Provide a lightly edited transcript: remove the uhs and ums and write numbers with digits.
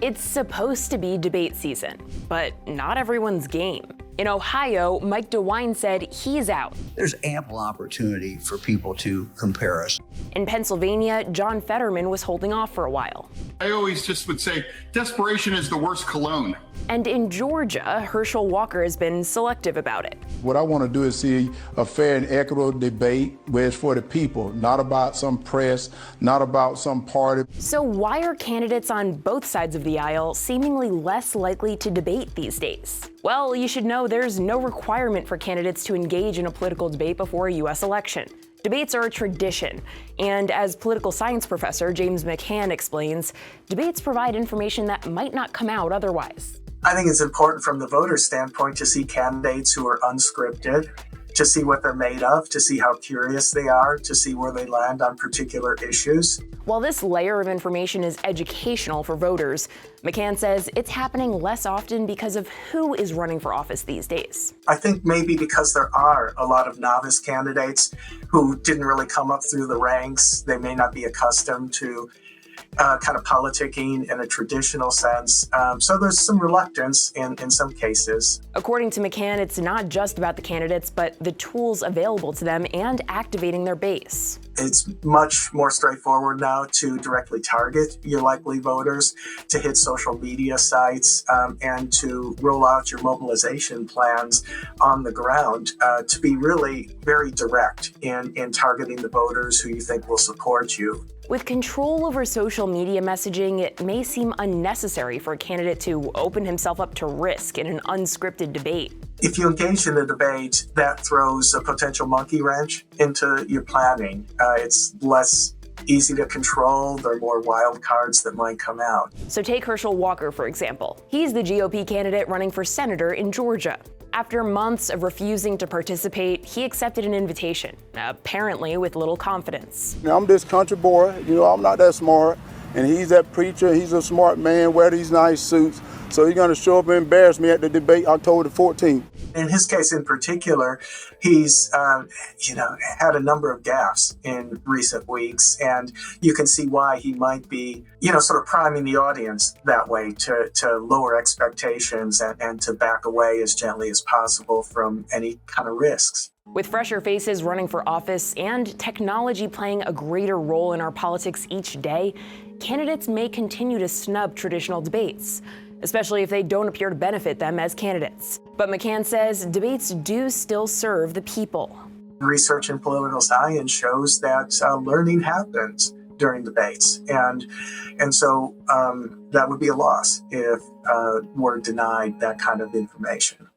It's supposed to be debate season, but not everyone's game. In Ohio, Mike DeWine said he's out. There's ample opportunity for people to compare us. In Pennsylvania, John Fetterman was holding off for a while. I always just would say, desperation is the worst cologne. And in Georgia, Herschel Walker has been selective about it. What I want to do is see a fair and equitable debate where it's for the people, not about some press, not about some party. So why are candidates on both sides of the aisle seemingly less likely to debate these days? Well, you should know there's no requirement for candidates to engage in a political debate before a U.S. election. Debates are a tradition, and as political science professor James McCann explains, debates provide information that might not come out otherwise. I think it's important from the voter standpoint to see candidates who are unscripted, to see what they're made of, to see how curious they are, to see where they land on particular issues. While this layer of information is educational for voters, McCann says it's happening less often because of who is running for office these days. I think maybe because there are a lot of novice candidates who didn't really come up through the ranks. They may not be accustomed to kind of politicking in a traditional sense. So there's some reluctance in some cases. According to McCann, it's not just about the candidates, but the tools available to them and activating their base. It's much more straightforward now to directly target your likely voters, to hit social media sites, and to roll out your mobilization plans on the ground, to be really very direct in targeting the voters who you think will support you. With control over social media messaging, it may seem unnecessary for a candidate to open himself up to risk in an unscripted debate. If you engage in a debate, that throws a potential monkey wrench into your planning. It's less easy to control. There are more wild cards that might come out. So take Herschel Walker, for example. He's the GOP candidate running for senator in Georgia. After months of refusing to participate, he accepted an invitation, apparently with little confidence. I'm this country boy, I'm not that smart, and he's that preacher, he's a smart man, wear these nice suits, so he's gonna show up and embarrass me at the debate October the 14th. In his case in particular, he's had a number of gaffes in recent weeks, and you can see why he might be, sort of priming the audience that way to lower expectations and to back away as gently as possible from any kind of risks. With fresher faces running for office and technology playing a greater role in our politics each day, candidates may continue to snub traditional debates, especially if they don't appear to benefit them as candidates. But McCann says debates do still serve the people. Research in political science shows that learning happens during debates, and so that would be a loss if we're denied that kind of information.